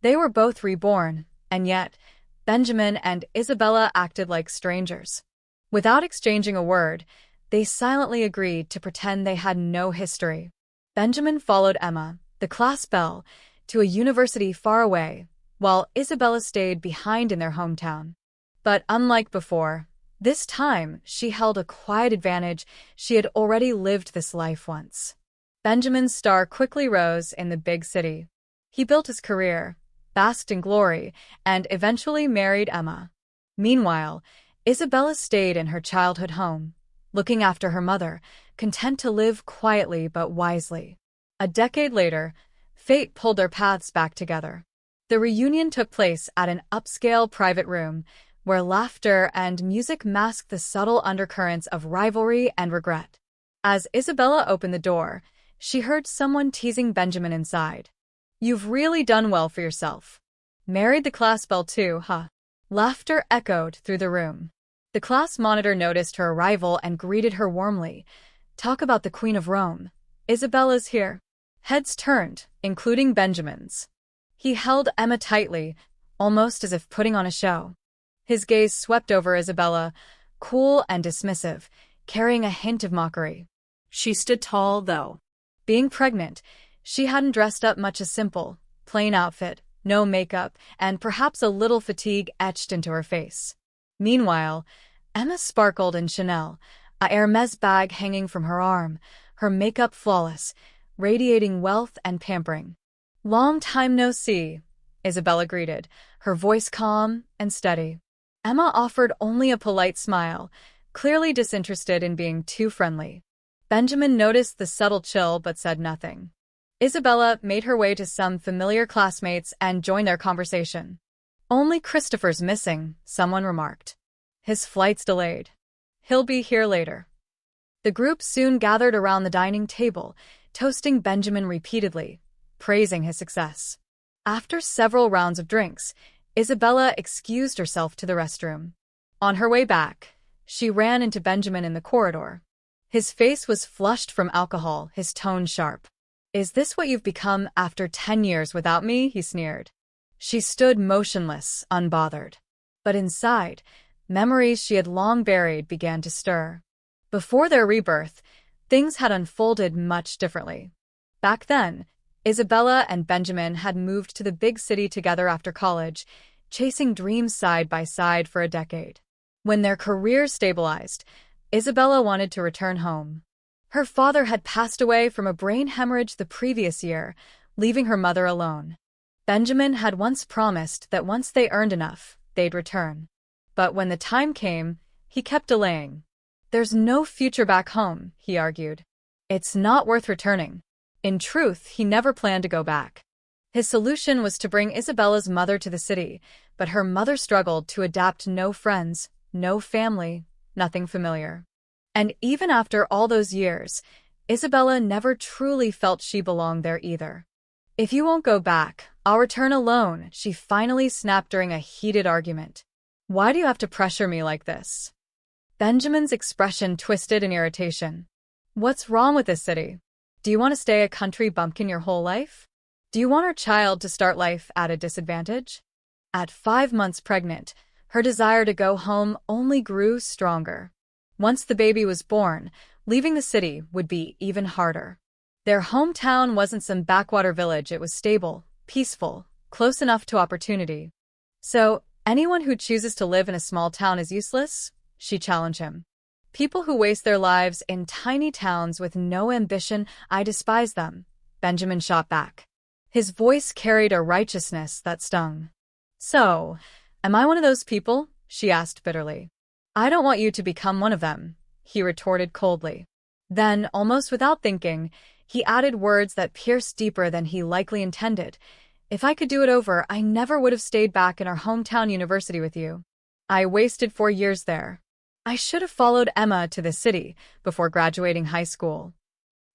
They were both reborn, and yet Benjamin and Isabella acted like strangers. Without exchanging a word, they silently agreed to pretend they had no history. Benjamin followed Emma, the class belle, to a university far away, while Isabella stayed behind in their hometown. But unlike before, this time she held a quiet advantage. She had already lived this life once. Benjamin's star quickly rose in the big city. He built his career, basked in glory, and eventually married Emma. Meanwhile, Isabella stayed in her childhood home, looking after her mother, content to live quietly but wisely. A decade later, fate pulled their paths back together. The reunion took place at an upscale private room, where laughter and music masked the subtle undercurrents of rivalry and regret. As Isabella opened the door, she heard someone teasing Benjamin inside. "You've really done well for yourself. Married the class belle too, huh?" Laughter echoed through the room. The class monitor noticed her arrival and greeted her warmly. "Talk about the Queen of Rome. Isabella's here." Heads turned, including Benjamin's. He held Emma tightly, almost as if putting on a show. His gaze swept over Isabella, cool and dismissive, carrying a hint of mockery. She stood tall, though. Being pregnant, she hadn't dressed up much. A simple, plain outfit, no makeup, and perhaps a little fatigue etched into her face. Meanwhile, Emma sparkled in Chanel, a Hermes bag hanging from her arm, her makeup flawless, radiating wealth and pampering. "Long time no see," Isabella greeted, her voice calm and steady. Emma offered only a polite smile, clearly disinterested in being too friendly. Benjamin noticed the subtle chill but said nothing. Isabella made her way to some familiar classmates and joined their conversation. "Only Christopher's missing," someone remarked. "His flight's delayed. He'll be here later." The group soon gathered around the dining table, toasting Benjamin repeatedly, praising his success. After several rounds of drinks, Isabella excused herself to the restroom. On her way back, she ran into Benjamin in the corridor. His face was flushed from alcohol, his tone sharp. "Is this what you've become after 10 years without me?" he sneered. She stood motionless, unbothered. But inside, memories she had long buried began to stir. Before their rebirth, things had unfolded much differently. Back then, Isabella and Benjamin had moved to the big city together after college, chasing dreams side by side for a decade. When their careers stabilized, Isabella wanted to return home. Her father had passed away from a brain hemorrhage the previous year, leaving her mother alone. Benjamin had once promised that once they earned enough, they'd return. But when the time came, he kept delaying. "There's no future back home," he argued. "It's not worth returning." In truth, he never planned to go back. His solution was to bring Isabella's mother to the city, but her mother struggled to adapt. No friends, no family, nothing familiar. And even after all those years, Isabella never truly felt she belonged there either. "If you won't go back, I'll return alone," she finally snapped during a heated argument. "Why do you have to pressure me like this?" Benjamin's expression twisted in irritation. "What's wrong with this city? Do you want to stay a country bumpkin your whole life? Do you want our child to start life at a disadvantage?" At 5 months pregnant, her desire to go home only grew stronger. Once the baby was born, leaving the city would be even harder. Their hometown wasn't some backwater village. It was stable, peaceful, close enough to opportunity. "So, anyone who chooses to live in a small town is useless?" she challenged him. "People who waste their lives in tiny towns with no ambition, I despise them," Benjamin shot back. His voice carried a righteousness that stung. "So, am I one of those people?" she asked bitterly. "I don't want you to become one of them," he retorted coldly. Then, almost without thinking, he added words that pierced deeper than he likely intended. "If I could do it over, I never would have stayed back in our hometown university with you. I wasted 4 years there. I should have followed Emma to the city before graduating high school."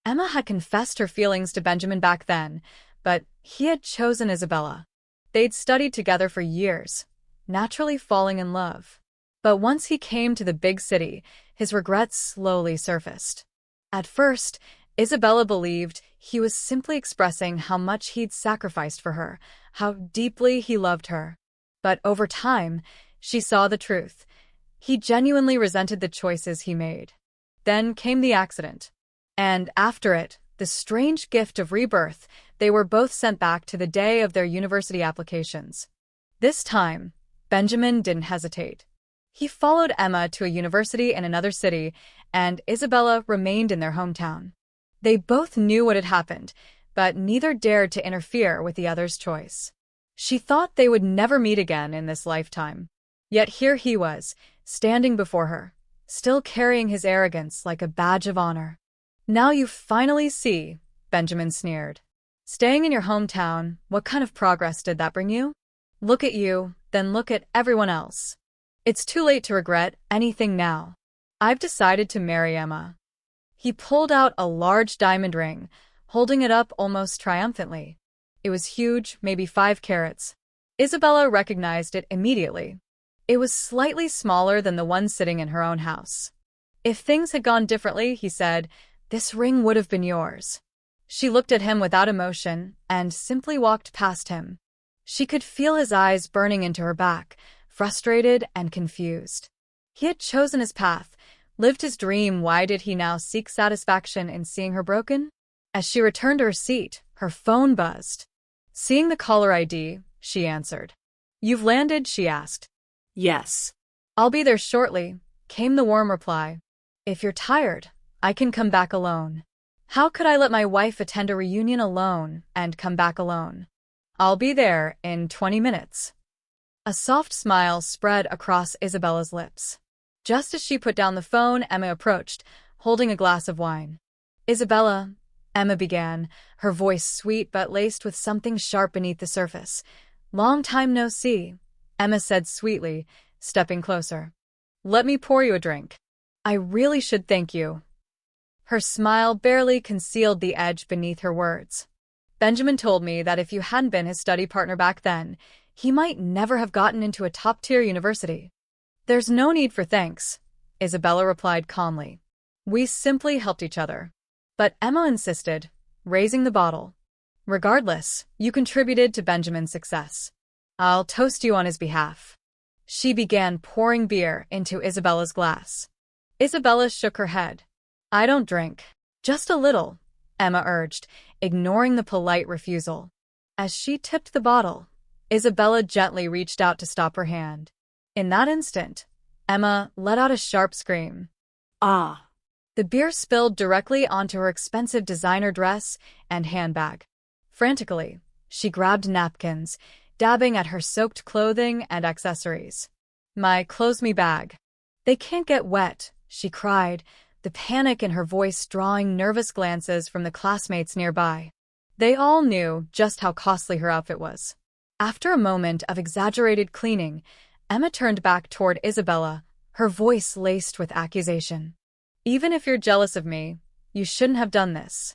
Emma had confessed her feelings to Benjamin back then, but he had chosen Isabella. They'd studied together for years, naturally falling in love. But once he came to the big city, his regrets slowly surfaced. At first, Isabella believed he was simply expressing how much he'd sacrificed for her, how deeply he loved her. But over time, she saw the truth. He genuinely resented the choices he made. Then came the accident. And after it, the strange gift of rebirth. They were both sent back to the day of their university applications. This time, Benjamin didn't hesitate. He followed Emma to a university in another city, and Isabella remained in their hometown. They both knew what had happened, but neither dared to interfere with the other's choice. She thought they would never meet again in this lifetime. Yet here he was, standing before her, still carrying his arrogance like a badge of honor. "Now you finally see," Benjamin sneered. "Staying in your hometown, what kind of progress did that bring you? Look at you, then look at everyone else. It's too late to regret anything now. I've decided to marry Emma." He pulled out a large diamond ring, holding it up almost triumphantly. It was huge, maybe 5 carats. Isabella recognized it immediately. It was slightly smaller than the one sitting in her own house. "If things had gone differently," he said, "this ring would have been yours." She looked at him without emotion and simply walked past him. She could feel his eyes burning into her back, frustrated and confused. He had chosen his path, lived his dream. Why did he now seek satisfaction in seeing her broken? As she returned to her seat, her phone buzzed. Seeing the caller ID, she answered. "You've landed?" she asked. "Yes." "I'll be there shortly," came the warm reply. "If you're tired, I can come back alone." How could I let my wife attend a reunion alone and come back alone? "I'll be there in 20 minutes. A soft smile spread across Isabella's lips. Just as she put down the phone, Emma approached, holding a glass of wine. "Isabella," Emma began, her voice sweet but laced with something sharp beneath the surface. "Long time no see," Emma said sweetly, stepping closer. "Let me pour you a drink." "I really should thank you." Her smile barely concealed the edge beneath her words. "Benjamin told me that if you hadn't been his study partner back then, he might never have gotten into a top-tier university." "There's no need for thanks," Isabella replied calmly. "We simply helped each other." But Emma insisted, raising the bottle. "Regardless, you contributed to Benjamin's success. I'll toast you on his behalf." She began pouring beer into Isabella's glass. Isabella shook her head. "I don't drink." "Just a little," Emma urged, ignoring the polite refusal. As she tipped the bottle, Isabella gently reached out to stop her hand. In that instant, Emma let out a sharp scream. "Ah!" The beer spilled directly onto her expensive designer dress and handbag. Frantically, she grabbed napkins, dabbing at her soaked clothing and accessories. "My clothes, me bag. They can't get wet," she cried, the panic in her voice drawing nervous glances from the classmates nearby. They all knew just how costly her outfit was. After a moment of exaggerated cleaning, Emma turned back toward Isabella, her voice laced with accusation. "Even if you're jealous of me, you shouldn't have done this.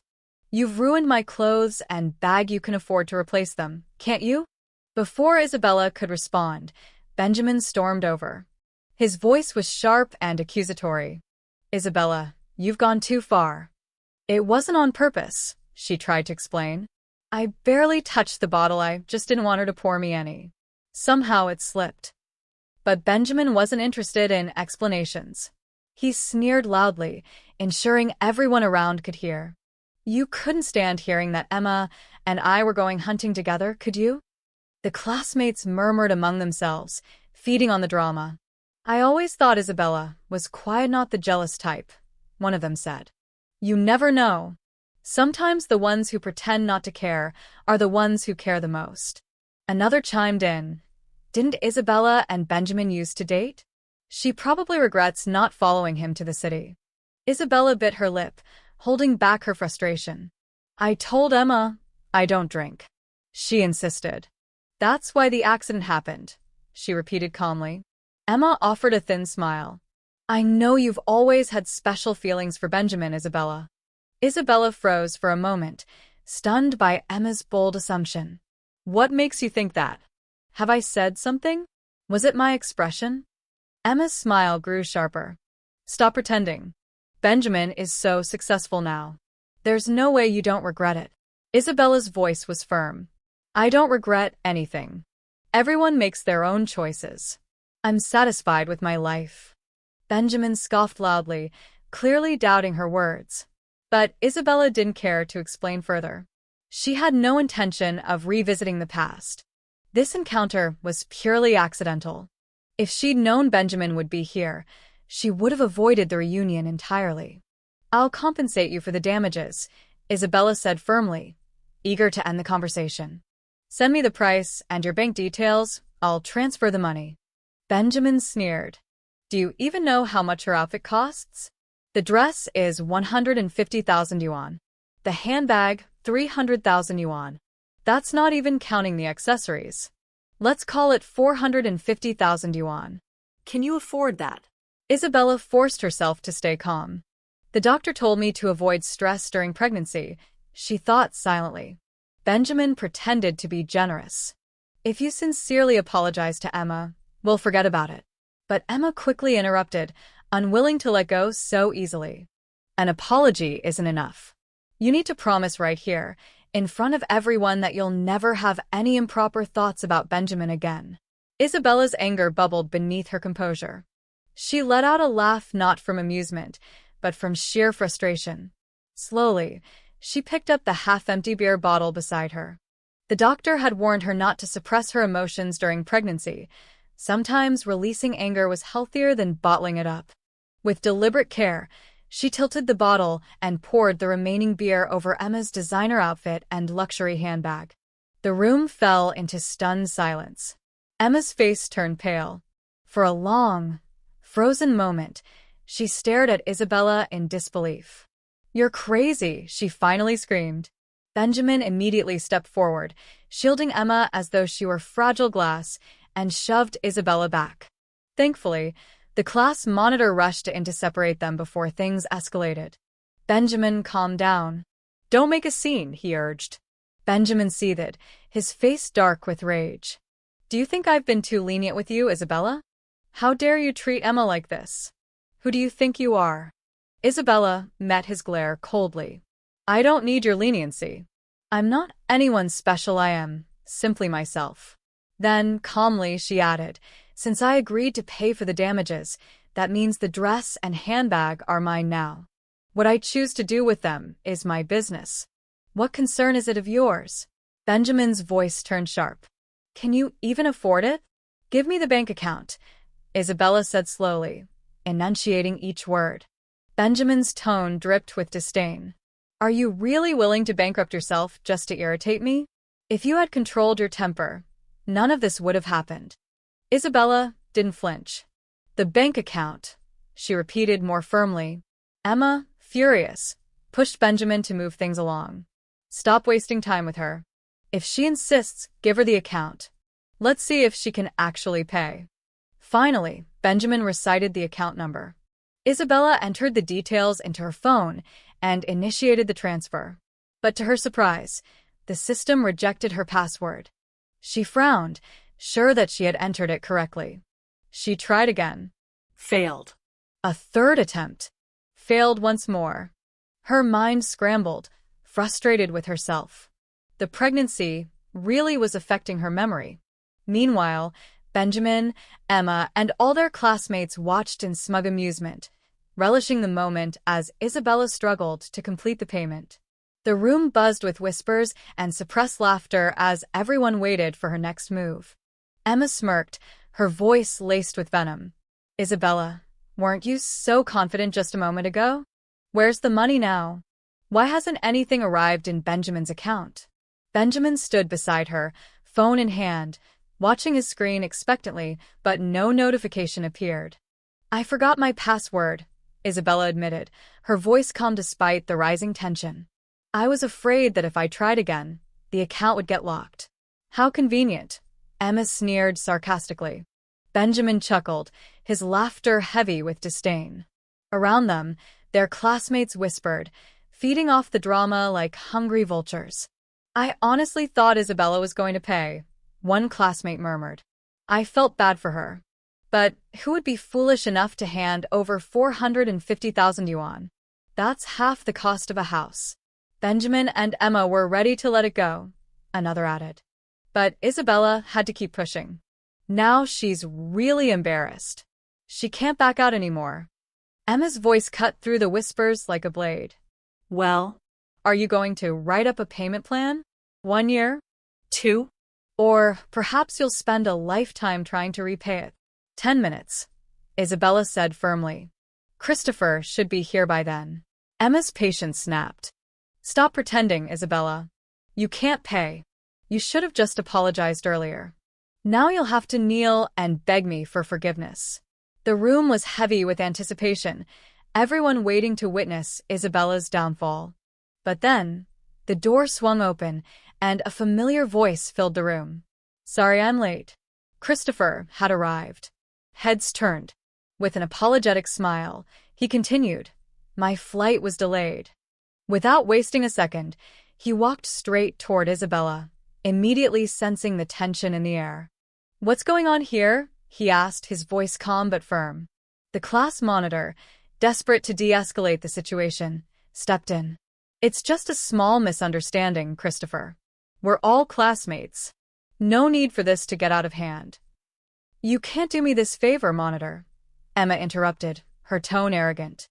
You've ruined my clothes and bag. You can afford to replace them, can't you?" Before Isabella could respond, Benjamin stormed over. His voice was sharp and accusatory. "Isabella, you've gone too far." "It wasn't on purpose," she tried to explain. "I barely touched the bottle. I just didn't want her to pour me any. Somehow it slipped." But Benjamin wasn't interested in explanations. He sneered loudly, ensuring everyone around could hear. "You couldn't stand hearing that Emma and I were going hunting together, could you?" The classmates murmured among themselves, feeding on the drama. "I always thought Isabella was quiet, not the jealous type," one of them said. "You never know. Sometimes the ones who pretend not to care are the ones who care the most." Another chimed in. Didn't Isabella and Benjamin used to date? She probably regrets not following him to the city. Isabella bit her lip, holding back her frustration. "I told Emma I don't drink," she insisted. "That's why the accident happened," she repeated calmly. Emma offered a thin smile. "I know you've always had special feelings for Benjamin, Isabella." Isabella froze for a moment, stunned by Emma's bold assumption. "What makes you think that? Have I said something? Was it my expression?" Emma's smile grew sharper. "Stop pretending. Benjamin is so successful now. There's no way you don't regret it. Isabella's voice was firm. I don't regret anything. Everyone makes their own choices. I'm satisfied with my life. Benjamin scoffed loudly, clearly doubting her words. But Isabella didn't care to explain further. She had no intention of revisiting the past. This encounter was purely accidental. If she'd known Benjamin would be here, she would have avoided the reunion entirely. I'll compensate you for the damages, Isabella said firmly, eager to end the conversation. Send me the price and your bank details, I'll transfer the money. Benjamin sneered. Do you even know how much her outfit costs? The dress is 150,000 yuan. The handbag, 300,000 yuan. That's not even counting the accessories. Let's call it 450,000 yuan. Can you afford that? Isabella forced herself to stay calm. The doctor told me to avoid stress during pregnancy, she thought silently. Benjamin pretended to be generous. If you sincerely apologize to Emma, we'll forget about it. But Emma quickly interrupted, unwilling to let go so easily. An apology isn't enough. You need to promise right here, in front of everyone, that you'll never have any improper thoughts about Benjamin again. Isabella's anger bubbled beneath her composure. She let out a laugh not from amusement, but from sheer frustration. Slowly, she picked up the half-empty beer bottle beside her. The doctor had warned her not to suppress her emotions during pregnancy. Sometimes releasing anger was healthier than bottling it up. With deliberate care, she tilted the bottle and poured the remaining beer over Emma's designer outfit and luxury handbag. The room fell into stunned silence. Emma's face turned pale. For a long, frozen moment, she stared at Isabella in disbelief. You're crazy, she finally screamed. Benjamin immediately stepped forward, shielding Emma as though she were fragile glass, and shoved Isabella back. Thankfully, the class monitor rushed in to separate them before things escalated. Benjamin calmed down. Don't make a scene, he urged. Benjamin seethed, his face dark with rage. Do you think I've been too lenient with you, Isabella? How dare you treat Emma like this? Who do you think you are? Isabella met his glare coldly. I don't need your leniency. I'm not anyone special, I am simply myself. Then, calmly, she added, since I agreed to pay for the damages, that means the dress and handbag are mine now. What I choose to do with them is my business. What concern is it of yours? Benjamin's voice turned sharp. Can you even afford it? Give me the bank account, Isabella said slowly, enunciating each word. Benjamin's tone dripped with disdain. Are you really willing to bankrupt yourself just to irritate me? If you had controlled your temper, none of this would have happened. Isabella didn't flinch. The bank account, she repeated more firmly. Emma, furious, pushed Benjamin to move things along. Stop wasting time with her. If she insists, give her the account. Let's see if she can actually pay. Finally, Benjamin recited the account number. Isabella entered the details into her phone and initiated the transfer. But to her surprise, the system rejected her password. She frowned, sure that she had entered it correctly. She tried again. Failed. A third attempt. Failed once more. Her mind scrambled, frustrated with herself. The pregnancy really was affecting her memory. Meanwhile, Benjamin, Emma, and all their classmates watched in smug amusement, relishing the moment as Isabella struggled to complete the payment. The room buzzed with whispers and suppressed laughter as everyone waited for her next move. Emma smirked, her voice laced with venom. Isabella, weren't you so confident just a moment ago? Where's the money now? Why hasn't anything arrived in Benjamin's account? Benjamin stood beside her, phone in hand, watching his screen expectantly, but no notification appeared. I forgot my password, Isabella admitted, her voice calm despite the rising tension. I was afraid that if I tried again, the account would get locked. How convenient, Emma sneered sarcastically. Benjamin chuckled, his laughter heavy with disdain. Around them, their classmates whispered, feeding off the drama like hungry vultures. I honestly thought Isabella was going to pay, one classmate murmured. I felt bad for her. But who would be foolish enough to hand over 450,000 yuan? That's half the cost of a house. Benjamin and Emma were ready to let it go, another added. But Isabella had to keep pushing. Now she's really embarrassed. She can't back out anymore. Emma's voice cut through the whispers like a blade. Well, Are you going to write up a payment plan? 1 year? 2? Or perhaps you'll spend a lifetime trying to repay it. 10 minutes, Isabella said firmly. Christopher should be here by then. Emma's patience snapped. Stop pretending, Isabella. You can't pay. You should have just apologized earlier. Now you'll have to kneel and beg me for forgiveness. The room was heavy with anticipation, everyone waiting to witness Isabella's downfall. But then, the door swung open, and a familiar voice filled the room. Sorry I'm late. Christopher had arrived. Heads turned. With an apologetic smile, he continued, My flight was delayed. Without wasting a second, he walked straight toward Isabella, immediately sensing the tension in the air. What's going on here? He asked, his voice calm but firm. The class monitor, desperate to de-escalate the situation, stepped in. It's just a small misunderstanding, Christopher. We're all classmates. No need for this to get out of hand. You can't do me this favor, monitor, Emma interrupted, her tone arrogant.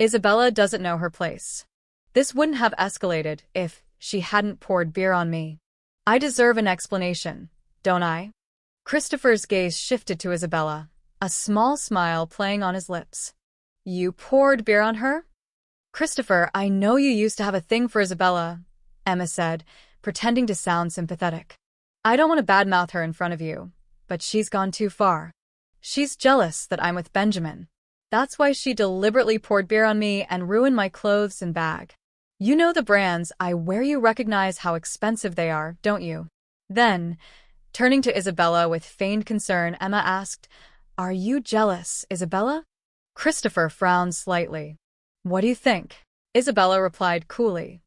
Isabella doesn't know her place. This wouldn't have escalated if she hadn't poured beer on me. I deserve an explanation, don't I? Christopher's gaze shifted to Isabella, a small smile playing on his lips. You poured beer on her? Christopher, I know you used to have a thing for Isabella, Emma said, pretending to sound sympathetic. I don't want to badmouth her in front of you, but she's gone too far. She's jealous that I'm with Benjamin. That's why she deliberately poured beer on me and ruined my clothes and bag. You know the brands I wear, you recognize how expensive they are, don't you? Then, turning to Isabella with feigned concern, Emma asked, Are you jealous, Isabella? Christopher frowned slightly. What do you think? Isabella replied coolly.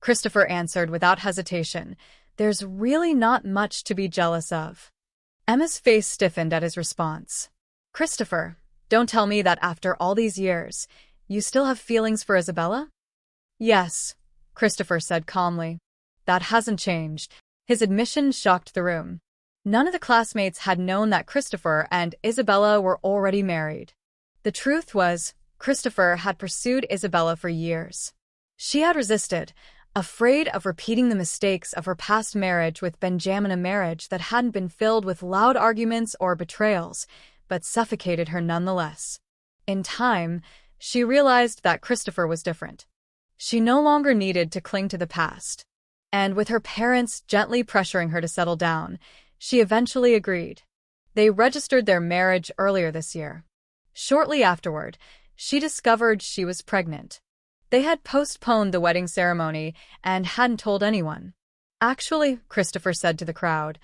Christopher answered without hesitation, There's really not much to be jealous of. Emma's face stiffened at his response. Christopher, don't tell me that after all these years, you still have feelings for Isabella? Yes, Christopher said calmly. That hasn't changed. His admission shocked the room. None of the classmates had known that Christopher and Isabella were already married. The truth was, Christopher had pursued Isabella for years. She had resisted, afraid of repeating the mistakes of her past marriage with Benjamin, a marriage that hadn't been filled with loud arguments or betrayals, but suffocated her nonetheless. In time, she realized that Christopher was different. She no longer needed to cling to the past. And with her parents gently pressuring her to settle down, she eventually agreed. They registered their marriage earlier this year. Shortly afterward, she discovered she was pregnant. They had postponed the wedding ceremony and hadn't told anyone. Actually, Christopher said to the crowd,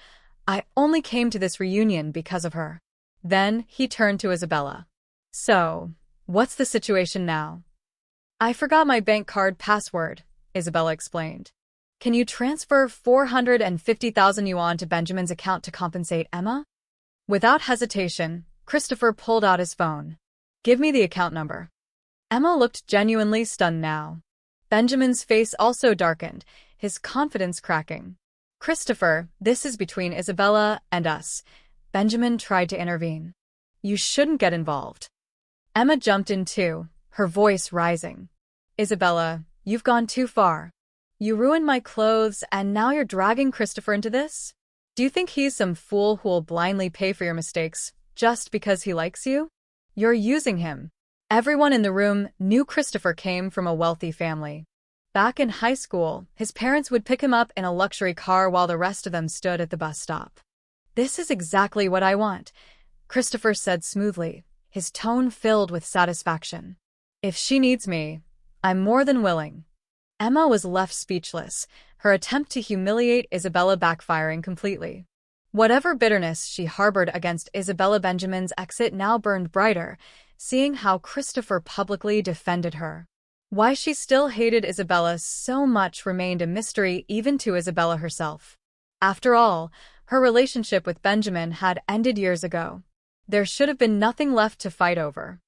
I only came to this reunion because of her. Then he turned to Isabella. So, what's the situation now? I forgot my bank card password, Isabella explained. Can you transfer 450,000 yuan to Benjamin's account to compensate Emma? Without hesitation, Christopher pulled out his phone. Give me the account number. Emma looked genuinely stunned now. Benjamin's face also darkened, his confidence cracking. Christopher, this is between Isabella and us. Benjamin tried to intervene. You shouldn't get involved. Emma jumped in too, her voice rising. Isabella, you've gone too far. You ruined my clothes and now you're dragging Christopher into this? Do you think he's some fool who'll blindly pay for your mistakes just because he likes you? You're using him. Everyone in the room knew Christopher came from a wealthy family. Back in high school, his parents would pick him up in a luxury car while the rest of them stood at the bus stop. This is exactly what I want, Christopher said smoothly, his tone filled with satisfaction. If she needs me, I'm more than willing. Emma was left speechless, her attempt to humiliate Isabella backfiring completely. Whatever bitterness she harbored against Isabella, Benjamin's exit now burned brighter, seeing how Christopher publicly defended her. Why she still hated Isabella so much remained a mystery even to Isabella herself. After all, her relationship with Benjamin had ended years ago. There should have been nothing left to fight over.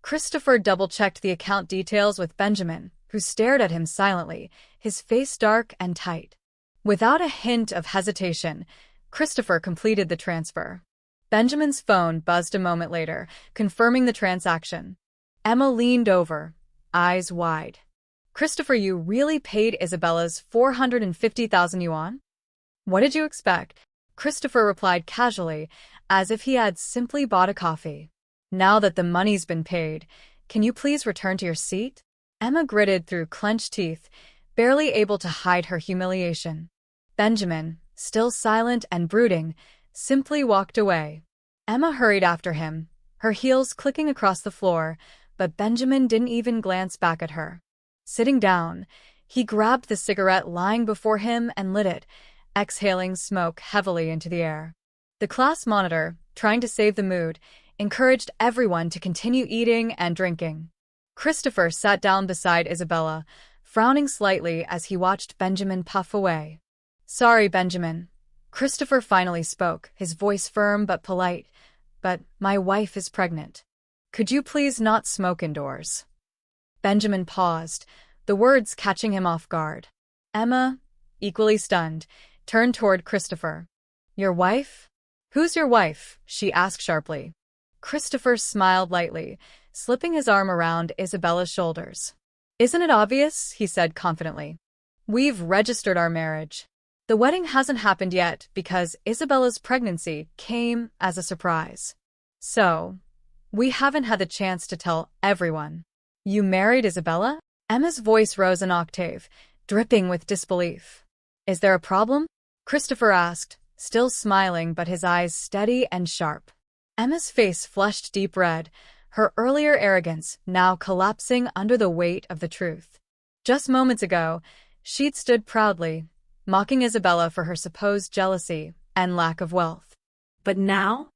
Christopher double-checked the account details with Benjamin, who stared at him silently, his face dark and tight. Without a hint of hesitation, Christopher completed the transfer. Benjamin's phone buzzed a moment later, confirming the transaction. Emma leaned over, eyes wide. Christopher, you really paid Isabella's 450,000 yuan? What did you expect? Christopher replied casually, as if he had simply bought a coffee. Now that the money's been paid, can you please return to your seat? Emma gritted through clenched teeth, barely able to hide her humiliation. Benjamin, still silent and brooding, simply walked away. Emma hurried after him, her heels clicking across the floor, but Benjamin didn't even glance back at her. Sitting down, he grabbed the cigarette lying before him and lit it, exhaling smoke heavily into the air. The class monitor, trying to save the mood, encouraged everyone to continue eating and drinking. Christopher sat down beside Isabella, frowning slightly as he watched Benjamin puff away. Sorry, Benjamin. Christopher finally spoke, his voice firm but polite. But my wife is pregnant. Could you please not smoke indoors? Benjamin paused, the words catching him off guard. Emma, equally stunned, turned toward Christopher. Your wife? Who's your wife? She asked sharply. Christopher smiled lightly, slipping his arm around Isabella's shoulders. Isn't it obvious? He said confidently. We've registered our marriage. The wedding hasn't happened yet because Isabella's pregnancy came as a surprise. So, we haven't had the chance to tell everyone. You married Isabella? Emma's voice rose an octave, dripping with disbelief. Is there a problem? Christopher asked, still smiling but his eyes steady and sharp. Emma's face flushed deep red, her earlier arrogance now collapsing under the weight of the truth. Just moments ago, she'd stood proudly, mocking Isabella for her supposed jealousy and lack of wealth. But now?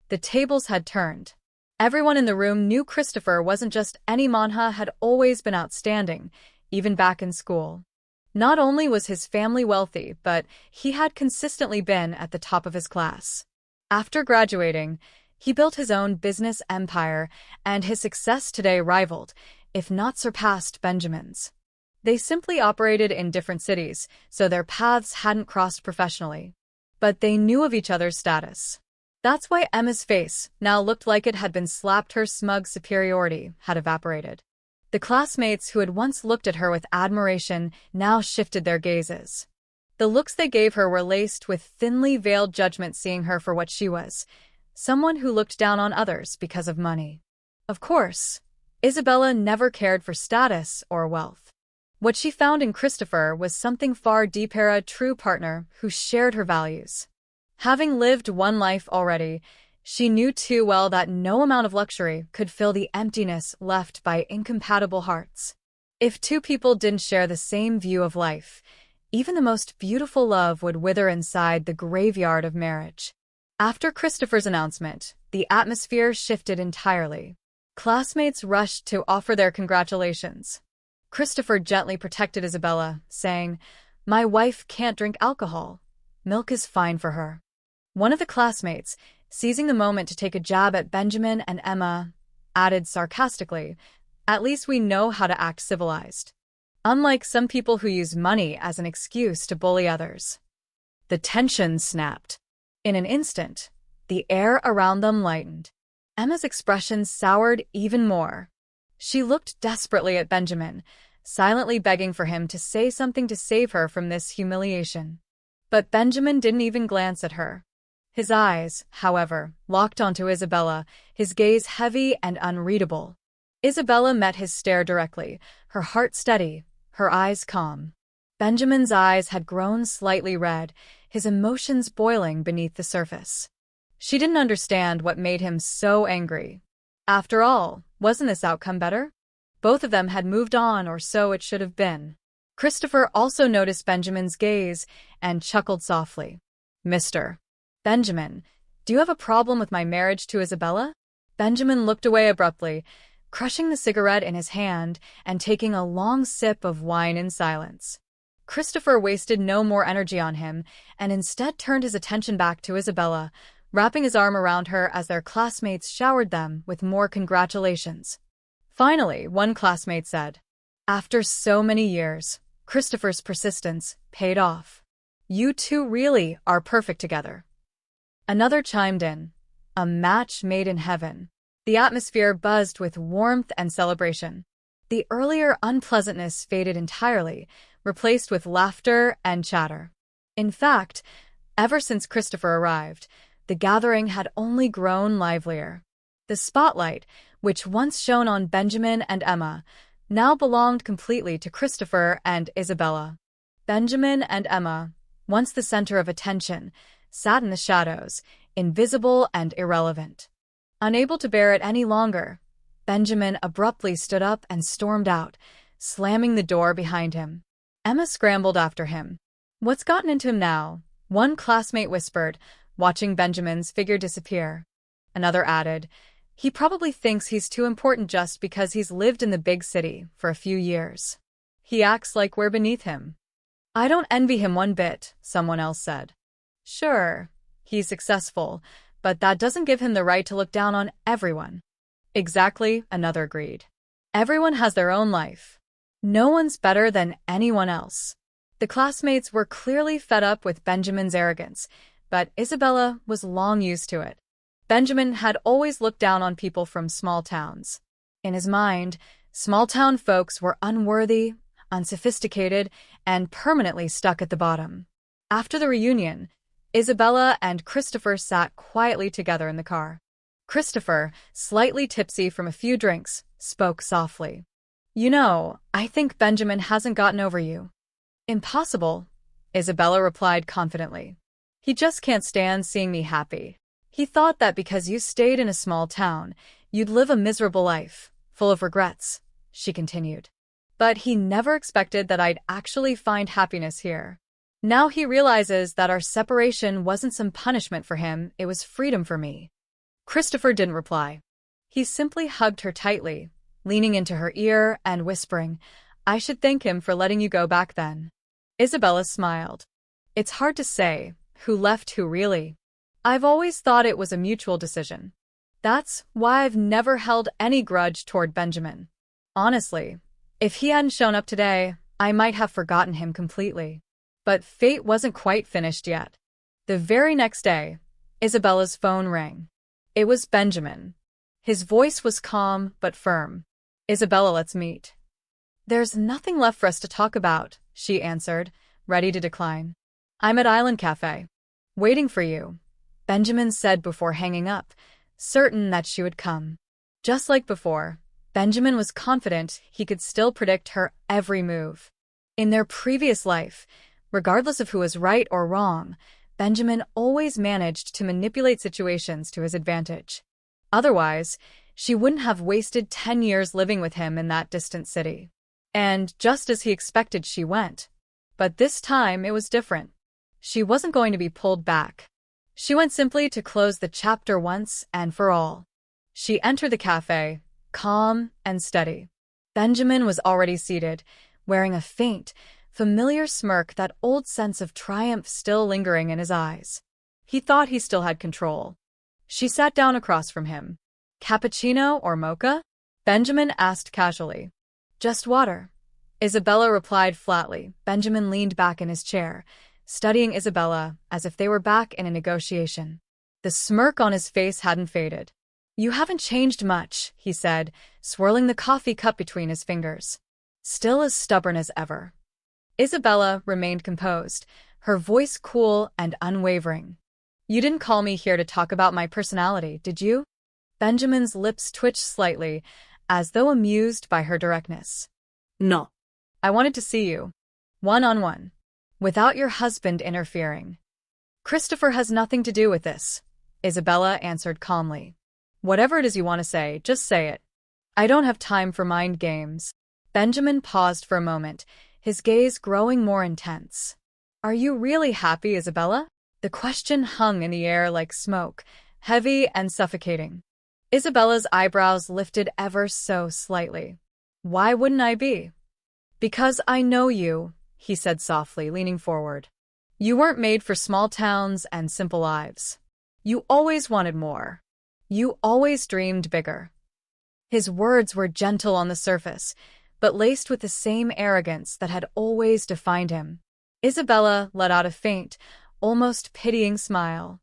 The tables had turned. Everyone in the room knew Christopher wasn't just any manha had always been outstanding, even back in school. Not only was his family wealthy, but he had consistently been at the top of his class. After graduating, he built his own business empire, and his success today rivaled, if not surpassed, Benjamin's. They simply operated in different cities, so their paths hadn't crossed professionally. But they knew of each other's status. That's why Emma's face now looked like it had been slapped. Her smug superiority had evaporated. The classmates who had once looked at her with admiration now shifted their gazes. The looks they gave her were laced with thinly veiled judgment, seeing her for what she was, someone who looked down on others because of money. Of course, Isabella never cared for status or wealth. What she found in Christopher was something far deeper, a true partner who shared her values. Having lived one life already, she knew too well that no amount of luxury could fill the emptiness left by incompatible hearts. If two people didn't share the same view of life, even the most beautiful love would wither inside the graveyard of marriage. After Christopher's announcement, the atmosphere shifted entirely. Classmates rushed to offer their congratulations. Christopher gently protected Isabella, saying, "My wife can't drink alcohol. Milk is fine for her." One of the classmates, seizing the moment to take a jab at Benjamin and Emma, added sarcastically, "At least we know how to act civilized. Unlike some people who use money as an excuse to bully others." The tension snapped. In an instant, the air around them lightened. Emma's expression soured even more. She looked desperately at Benjamin, silently begging for him to say something to save her from this humiliation. But Benjamin didn't even glance at her. His eyes, however, locked onto Isabella, his gaze heavy and unreadable. Isabella met his stare directly, her heart steady, her eyes calm. Benjamin's eyes had grown slightly red, his emotions boiling beneath the surface. She didn't understand what made him so angry. After all, wasn't this outcome better? Both of them had moved on, or so it should have been. Christopher also noticed Benjamin's gaze and chuckled softly. "Mr. Benjamin, do you have a problem with my marriage to Isabella?" Benjamin looked away abruptly, crushing the cigarette in his hand and taking a long sip of wine in silence. Christopher wasted no more energy on him and instead turned his attention back to Isabella, wrapping his arm around her as their classmates showered them with more congratulations. Finally, one classmate said, After so many years, Christopher's persistence paid off. You two really are perfect together. Another chimed in. A match made in heaven. The atmosphere buzzed with warmth and celebration. The earlier unpleasantness faded entirely, replaced with laughter and chatter. In fact, ever since Christopher arrived, the gathering had only grown livelier. The spotlight, which once shone on Benjamin and Emma, now belonged completely to Christopher and Isabella. Benjamin and Emma, once the center of attention, sat in the shadows, invisible and irrelevant. Unable to bear it any longer, Benjamin abruptly stood up and stormed out, slamming the door behind him. Emma scrambled after him. "What's gotten into him now?" one classmate whispered, watching Benjamin's figure disappear. Another added, "He probably thinks he's too important just because he's lived in the big city for a few years. He acts like we're beneath him." "I don't envy him one bit," someone else said. "Sure, he's successful, but that doesn't give him the right to look down on everyone." "Exactly," another agreed. "Everyone has their own life. No one's better than anyone else." The classmates were clearly fed up with Benjamin's arrogance, but Isabella was long used to it. Benjamin had always looked down on people from small towns. In his mind, small-town folks were unworthy, unsophisticated, and permanently stuck at the bottom. After the reunion, Isabella and Christopher sat quietly together in the car. Christopher, slightly tipsy from a few drinks, spoke softly. "You know, I think Benjamin hasn't gotten over you." "Impossible," Isabella replied confidently. "He just can't stand seeing me happy. He thought that because you stayed in a small town, you'd live a miserable life, full of regrets," she continued. "But he never expected that I'd actually find happiness here. Now he realizes that our separation wasn't some punishment for him, it was freedom for me." Christopher didn't reply. He simply hugged her tightly, leaning into her ear and whispering, "I should thank him for letting you go back then." Isabella smiled. "It's hard to say who left who really. I've always thought it was a mutual decision. That's why I've never held any grudge toward Benjamin. Honestly, if he hadn't shown up today, I might have forgotten him completely." But fate wasn't quite finished yet. The very next day, Isabella's phone rang. It was Benjamin. His voice was calm but firm. "Isabella, let's meet." "There's nothing left for us to talk about," she answered, ready to decline. "I'm at Island Cafe, waiting for you," Benjamin said before hanging up, certain that she would come. Just like before, Benjamin was confident he could still predict her every move. In their previous life, regardless of who was right or wrong, Benjamin always managed to manipulate situations to his advantage. Otherwise, she wouldn't have wasted 10 years living with him in that distant city. And just as he expected, she went. But this time it was different. She wasn't going to be pulled back. She went simply to close the chapter once and for all. She entered the cafe, calm and steady. Benjamin was already seated, wearing a faint, familiar smirk, that old sense of triumph still lingering in his eyes. He thought he still had control. She sat down across from him. "Cappuccino or mocha?" Benjamin asked casually. "Just water," Isabella replied flatly. Benjamin leaned back in his chair, studying Isabella as if they were back in a negotiation. The smirk on his face hadn't faded. "You haven't changed much," he said, swirling the coffee cup between his fingers. "Still as stubborn as ever." Isabella remained composed, her voice cool and unwavering. "You didn't call me here to talk about my personality, did you?" Benjamin's lips twitched slightly, as though amused by her directness. "No. I wanted to see you, one-on-one, without your husband interfering." "Christopher has nothing to do with this," Isabella answered calmly. "Whatever it is you want to say, just say it. I don't have time for mind games." Benjamin paused for a moment, his gaze growing more intense. "Are you really happy, Isabella?" The question hung in the air like smoke, heavy and suffocating. Isabella's eyebrows lifted ever so slightly. "Why wouldn't I be?" "Because I know you," he said softly, leaning forward. "You weren't made for small towns and simple lives. You always wanted more. You always dreamed bigger." His words were gentle on the surface, but laced with the same arrogance that had always defined him. Isabella let out a faint, almost pitying smile.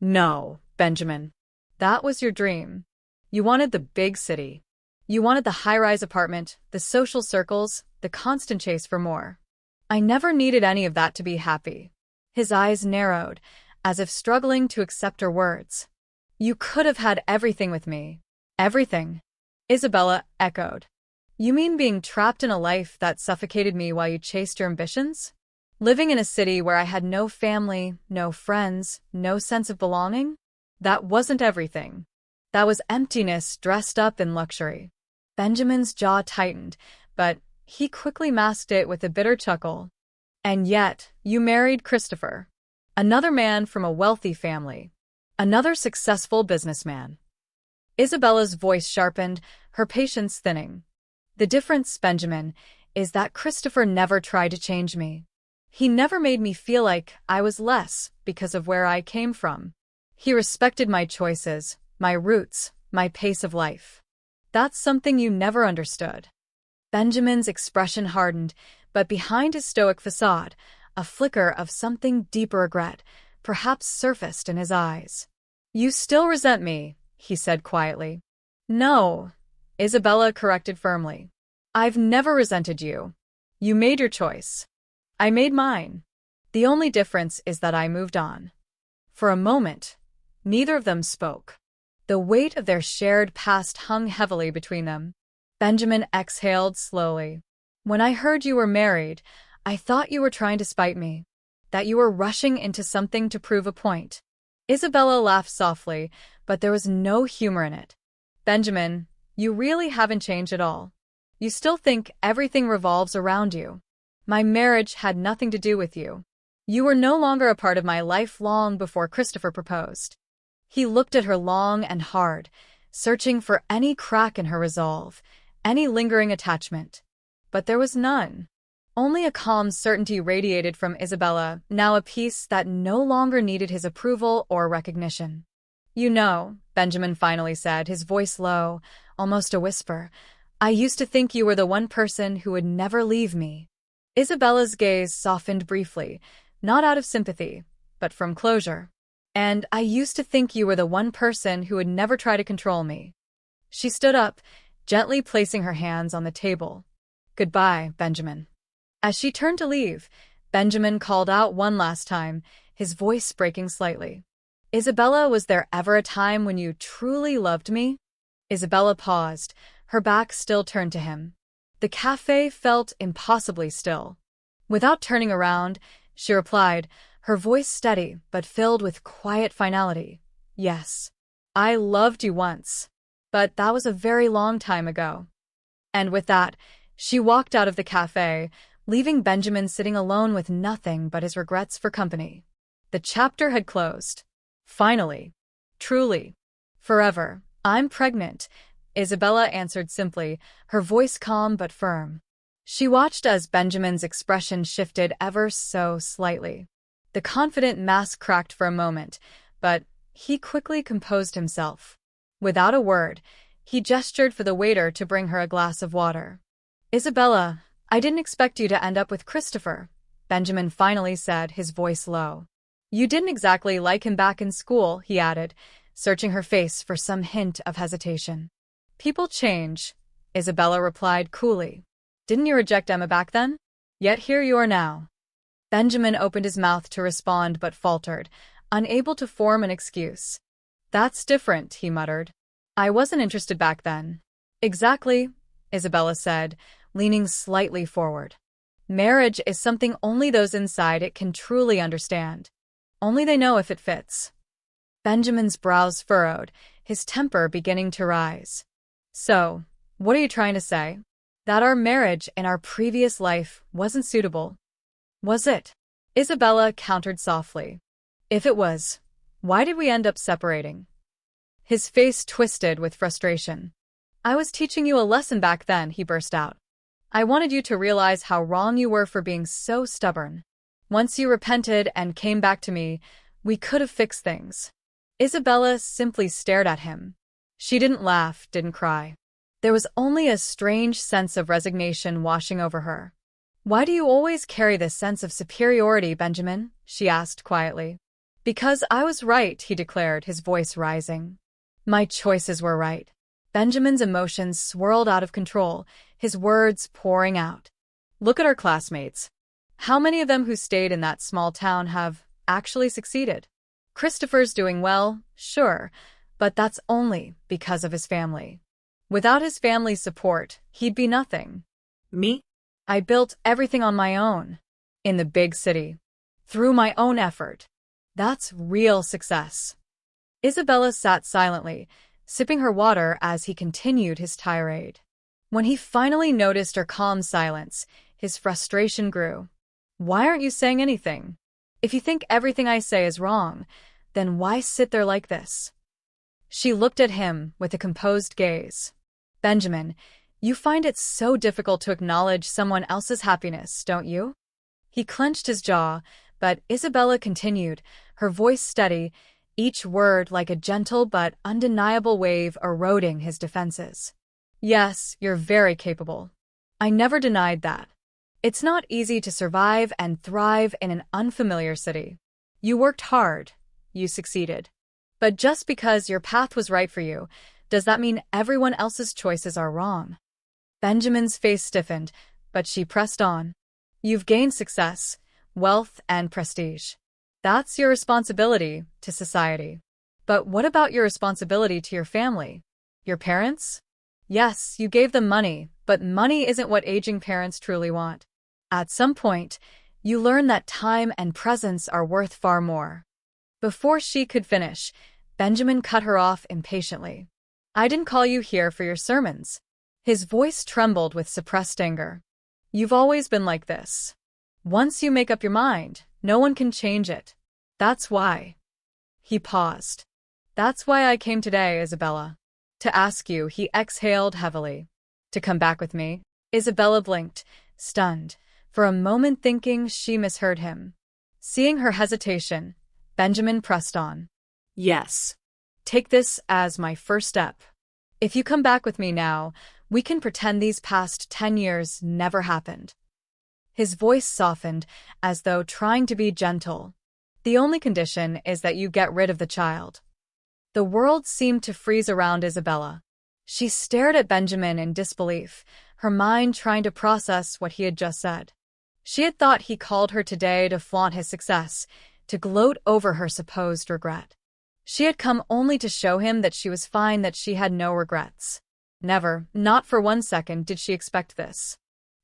No, Benjamin. That was your dream. You wanted the big city. You wanted the high-rise apartment, the social circles, the constant chase for more. I never needed any of that to be happy. His eyes narrowed, as if struggling to accept her words. You could have had everything with me. Everything. Isabella echoed. You mean being trapped in a life that suffocated me while you chased your ambitions? Living in a city where I had no family, no friends, no sense of belonging? That wasn't everything. That was emptiness dressed up in luxury. Benjamin's jaw tightened, but he quickly masked it with a bitter chuckle. And yet, you married Christopher. Another man from a wealthy family. Another successful businessman. Isabella's voice sharpened, her patience thinning. The difference, Benjamin, is that Christopher never tried to change me. He never made me feel like I was less because of where I came from. He respected my choices, my roots, my pace of life. That's something you never understood. Benjamin's expression hardened, but behind his stoic facade, a flicker of something deeper regret perhaps surfaced in his eyes. You still resent me, he said quietly. No, Isabella corrected firmly. I've never resented you. You made your choice. I made mine. The only difference is that I moved on. For a moment, neither of them spoke. The weight of their shared past hung heavily between them. Benjamin exhaled slowly. When I heard you were married, I thought you were trying to spite me, that you were rushing into something to prove a point. Isabella laughed softly, but there was no humor in it. Benjamin, you really haven't changed at all. You still think everything revolves around you. My marriage had nothing to do with you. You were no longer a part of my life long before Christopher proposed. He looked at her long and hard, searching for any crack in her resolve, any lingering attachment. But there was none. Only a calm certainty radiated from Isabella, now a peace that no longer needed his approval or recognition. You know, Benjamin finally said, his voice low, almost a whisper, I used to think you were the one person who would never leave me. Isabella's gaze softened briefly, not out of sympathy, but from closure. And I used to think you were the one person who would never try to control me. She stood up, gently placing her hands on the table. Goodbye, Benjamin. As she turned to leave, Benjamin called out one last time, his voice breaking slightly. Isabella, was there ever a time when you truly loved me? Isabella paused, her back still turned to him. The cafe felt impossibly still. Without turning around, she replied, her voice steady but filled with quiet finality. Yes, I loved you once, but that was a very long time ago. And with that, she walked out of the cafe, leaving Benjamin sitting alone with nothing but his regrets for company. The chapter had closed. Finally. Truly. Forever. I'm pregnant, Isabella answered simply, her voice calm but firm. She watched as Benjamin's expression shifted ever so slightly. The confident mask cracked for a moment, but he quickly composed himself. Without a word, he gestured for the waiter to bring her a glass of water. Isabella, I didn't expect you to end up with Christopher, Benjamin finally said, his voice low. You didn't exactly like him back in school, he added, searching her face for some hint of hesitation. People change, Isabella replied coolly. Didn't you reject Emma back then? Yet here you are now. Benjamin opened his mouth to respond but faltered, unable to form an excuse. That's different, he muttered. I wasn't interested back then. Exactly, Isabella said, leaning slightly forward. Marriage is something only those inside it can truly understand. Only they know if it fits. Benjamin's brows furrowed, his temper beginning to rise. So, what are you trying to say? That our marriage in our previous life wasn't suitable? Was it? Isabella countered softly. If it was, why did we end up separating? His face twisted with frustration. I was teaching you a lesson back then, he burst out. I wanted you to realize how wrong you were for being so stubborn. Once you repented and came back to me, we could have fixed things. Isabella simply stared at him. She didn't laugh, didn't cry. There was only a strange sense of resignation washing over her. "Why do you always carry this sense of superiority, Benjamin?" she asked quietly. "Because I was right," he declared, his voice rising. "My choices were right." Benjamin's emotions swirled out of control, his words pouring out. "Look at our classmates. How many of them who stayed in that small town have actually succeeded? Christopher's doing well, sure, but that's only because of his family. Without his family's support, he'd be nothing. Me? I built everything on my own, in the big city, through my own effort. That's real success." Isabella sat silently, sipping her water as he continued his tirade. When he finally noticed her calm silence, his frustration grew. "Why aren't you saying anything? If you think everything I say is wrong, then why sit there like this?" She looked at him with a composed gaze. "Benjamin, you find it so difficult to acknowledge someone else's happiness, don't you?" He clenched his jaw, but Isabella continued, her voice steady, each word like a gentle but undeniable wave eroding his defenses. "Yes, you're very capable. I never denied that. It's not easy to survive and thrive in an unfamiliar city. You worked hard. You succeeded. But just because your path was right for you, does that mean everyone else's choices are wrong?" Benjamin's face stiffened, but she pressed on. "You've gained success, wealth, and prestige. That's your responsibility to society. But what about your responsibility to your family? Your parents? Yes, you gave them money, but money isn't what aging parents truly want. At some point, you learn that time and presence are worth far more." Before she could finish, Benjamin cut her off impatiently. "I didn't call you here for your sermons." His voice trembled with suppressed anger. "You've always been like this. Once you make up your mind, no one can change it. That's why." He paused. "That's why I came today, Isabella. To ask you," he exhaled heavily. "To come back with me?" Isabella blinked, stunned, for a moment thinking she misheard him. Seeing her hesitation, Benjamin pressed on. Yes. "Take this as my first step. If you come back with me now, we can pretend these past 10 years never happened." His voice softened, as though trying to be gentle. "The only condition is that you get rid of the child." The world seemed to freeze around Isabella. She stared at Benjamin in disbelief, her mind trying to process what he had just said. She had thought he called her today to flaunt his success, to gloat over her supposed regret. She had come only to show him that she was fine, that she had no regrets. Never, not for 1 second, did she expect this.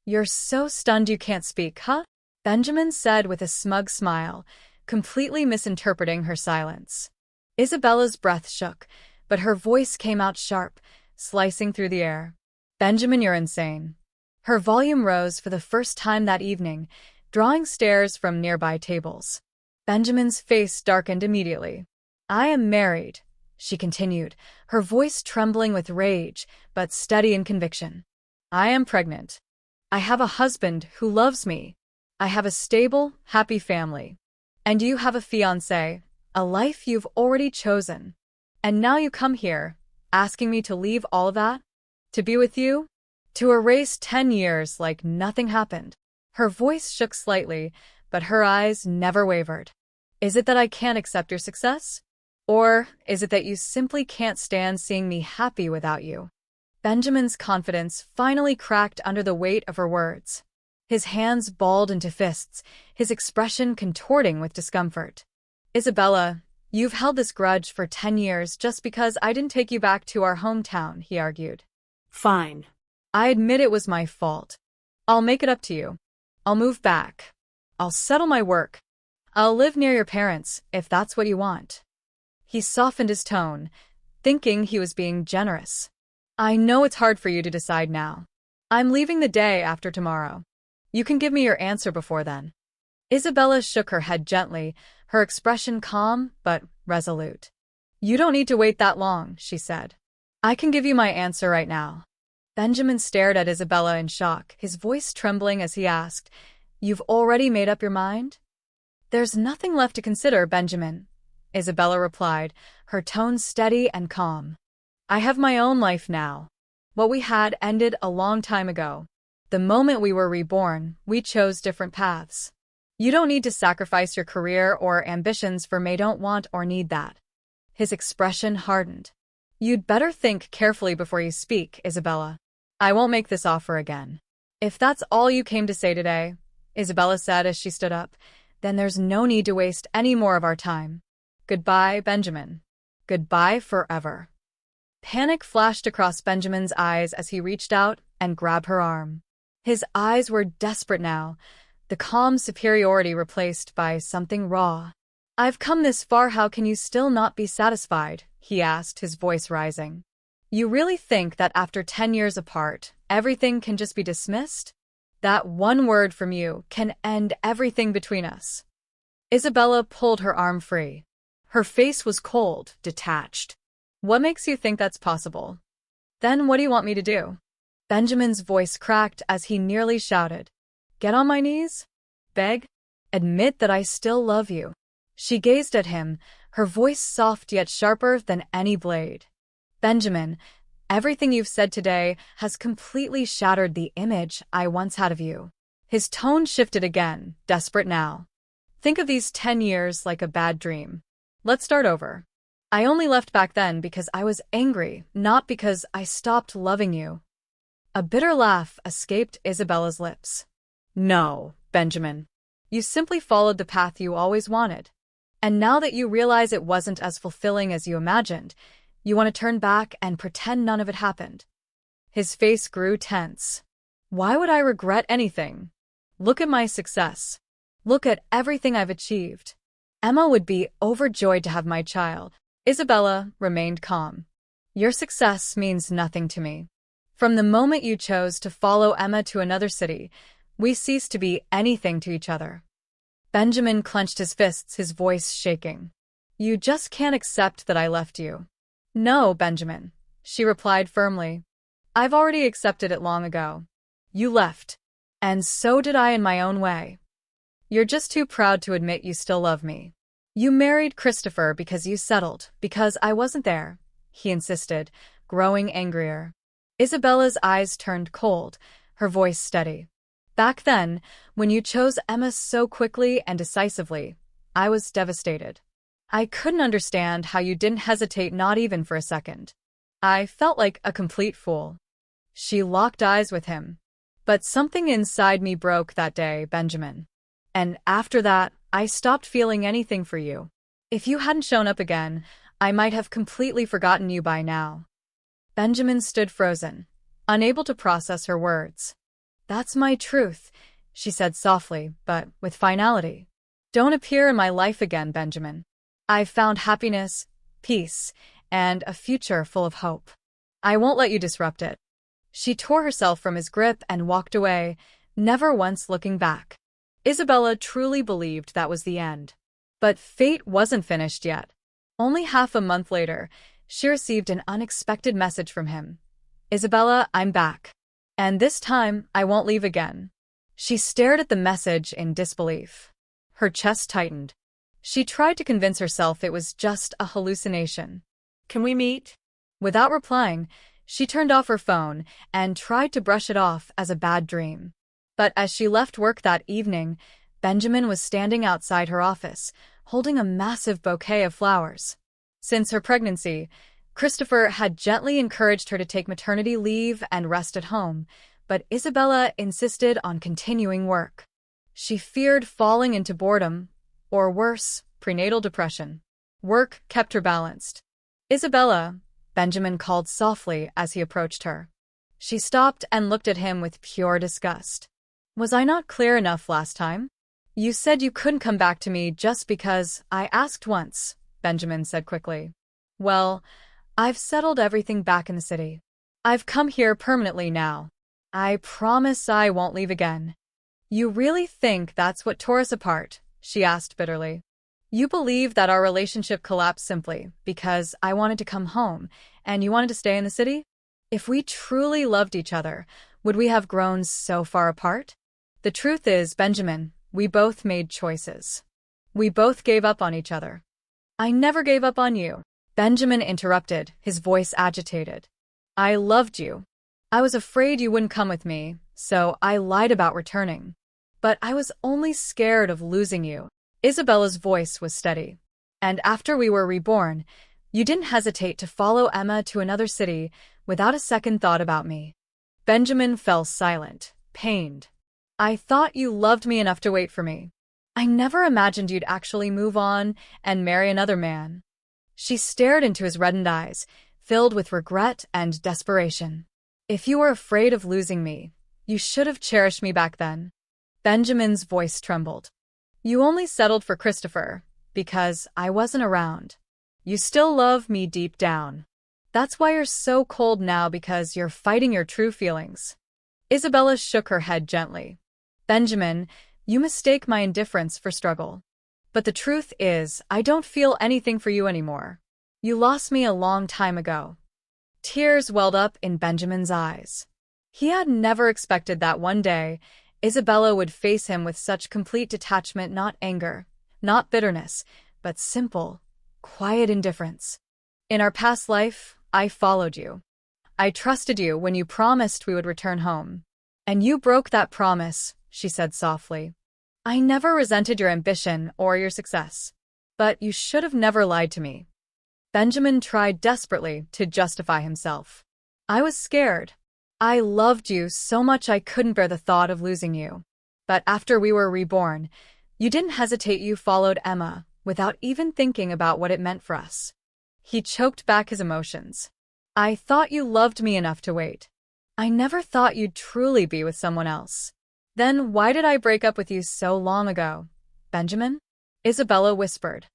"You're so stunned you can't speak, huh?" Benjamin said with a smug smile, completely misinterpreting her silence. Isabella's breath shook, but her voice came out sharp, slicing through the air. "Benjamin, you're insane." Her volume rose for the first time that evening, drawing stares from nearby tables. Benjamin's face darkened immediately. "I am married," she continued, her voice trembling with rage, but steady in conviction. "I am pregnant. I have a husband who loves me. I have a stable, happy family. And you have a fiancé, a life you've already chosen. And now you come here, asking me to leave all of that? To be with you? To erase 10 years like nothing happened." Her voice shook slightly, but her eyes never wavered. "Is it that I can't accept your success? Or is it that you simply can't stand seeing me happy without you?" Benjamin's confidence finally cracked under the weight of her words. His hands balled into fists, his expression contorting with discomfort. "Isabella, you've held this grudge for 10 years just because I didn't take you back to our hometown," he argued. Fine. "I admit it was my fault. I'll make it up to you. I'll move back. I'll settle my work. I'll live near your parents, if that's what you want." He softened his tone, thinking he was being generous. "I know it's hard for you to decide now. I'm leaving the day after tomorrow. You can give me your answer before then." Isabella shook her head gently, her expression calm but resolute. "You don't need to wait that long," she said. "I can give you my answer right now." Benjamin stared at Isabella in shock, his voice trembling as he asked, "You've already made up your mind?" "There's nothing left to consider, Benjamin," Isabella replied, her tone steady and calm. "I have my own life now. What we had ended a long time ago. The moment we were reborn, we chose different paths. You don't need to sacrifice your career or ambitions for me. Don't want or need that. His expression hardened. You'd better think carefully before you speak, Isabella. I won't make this offer again. If that's all you came to say today, Isabella said as she stood up, then there's no need to waste any more of our time. Goodbye, Benjamin. Goodbye forever. Panic flashed across Benjamin's eyes as he reached out and grabbed her arm. His eyes were desperate now, the calm superiority replaced by something raw. I've come this far, how can you still not be satisfied? He asked, his voice rising. You really think that after 10 years apart, everything can just be dismissed? That one word from you can end everything between us. Isabella pulled her arm free. Her face was cold, detached. What makes you think that's possible? Then what do you want me to do? Benjamin's voice cracked as he nearly shouted. Get on my knees? Beg? Admit that I still love you. She gazed at him, her voice soft yet sharper than any blade. Benjamin, everything you've said today has completely shattered the image I once had of you. His tone shifted again, desperate now. Think of these 10 years like a bad dream. Let's start over. I only left back then because I was angry, not because I stopped loving you. A bitter laugh escaped Isabella's lips. No, Benjamin. You simply followed the path you always wanted. And now that you realize it wasn't as fulfilling as you imagined, you want to turn back and pretend none of it happened. His face grew tense. Why would I regret anything? Look at my success. Look at everything I've achieved. Emma would be overjoyed to have my child. Isabella remained calm. Your success means nothing to me. From the moment you chose to follow Emma to another city, we ceased to be anything to each other. Benjamin clenched his fists, his voice shaking. You just can't accept that I left you. No, Benjamin, she replied firmly. I've already accepted it long ago. You left. And so did I in my own way. You're just too proud to admit you still love me. You married Christopher because you settled, because I wasn't there, he insisted, growing angrier. Isabella's eyes turned cold, her voice steady. Back then, when you chose Emma so quickly and decisively, I was devastated. I couldn't understand how you didn't hesitate, not even for a second. I felt like a complete fool. She locked eyes with him. But something inside me broke that day, Benjamin. And after that, I stopped feeling anything for you. If you hadn't shown up again, I might have completely forgotten you by now. Benjamin stood frozen, unable to process her words. That's my truth, she said softly, but with finality. Don't appear in my life again, Benjamin. I've found happiness, peace, and a future full of hope. I won't let you disrupt it. She tore herself from his grip and walked away, never once looking back. Isabella truly believed that was the end. But fate wasn't finished yet. Only half a month later, she received an unexpected message from him. Isabella, I'm back. And this time, I won't leave again. She stared at the message in disbelief. Her chest tightened. She tried to convince herself it was just a hallucination. Can we meet? Without replying, she turned off her phone and tried to brush it off as a bad dream. But as she left work that evening, Benjamin was standing outside her office, holding a massive bouquet of flowers. Since her pregnancy, Christopher had gently encouraged her to take maternity leave and rest at home, but Isabella insisted on continuing work. She feared falling into boredom, or worse, prenatal depression. Work kept her balanced. Isabella, Benjamin called softly as he approached her. She stopped and looked at him with pure disgust. Was I not clear enough last time? You said you couldn't come back to me just because I asked once, Benjamin said quickly. Well, I've settled everything back in the city. I've come here permanently now. I promise I won't leave again. You really think that's what tore us apart? She asked bitterly. You believe that our relationship collapsed simply because I wanted to come home and you wanted to stay in the city? If we truly loved each other, would we have grown so far apart? The truth is, Benjamin, we both made choices. We both gave up on each other. I never gave up on you, Benjamin interrupted, his voice agitated. I loved you. I was afraid you wouldn't come with me, so I lied about returning. But I was only scared of losing you. Isabella's voice was steady. And after we were reborn, you didn't hesitate to follow Emma to another city without a second thought about me. Benjamin fell silent, pained. I thought you loved me enough to wait for me. I never imagined you'd actually move on and marry another man. She stared into his reddened eyes, filled with regret and desperation. If you were afraid of losing me, you should have cherished me back then. Benjamin's voice trembled. You only settled for Christopher because I wasn't around. You still love me deep down. That's why you're so cold now, because you're fighting your true feelings. Isabella shook her head gently. Benjamin, you mistake my indifference for struggle. But the truth is, I don't feel anything for you anymore. You lost me a long time ago. Tears welled up in Benjamin's eyes. He had never expected that one day Isabella would face him with such complete detachment, not anger, not bitterness, but simple, quiet indifference. In our past life, I followed you. I trusted you when you promised we would return home. And you broke that promise, she said softly. I never resented your ambition or your success. But you should have never lied to me. Benjamin tried desperately to justify himself. I was scared. I loved you so much I couldn't bear the thought of losing you. But after we were reborn, you didn't hesitate. You followed Emma, without even thinking about what it meant for us. He choked back his emotions. I thought you loved me enough to wait. I never thought you'd truly be with someone else. Then why did I break up with you so long ago, Benjamin? Isabella whispered.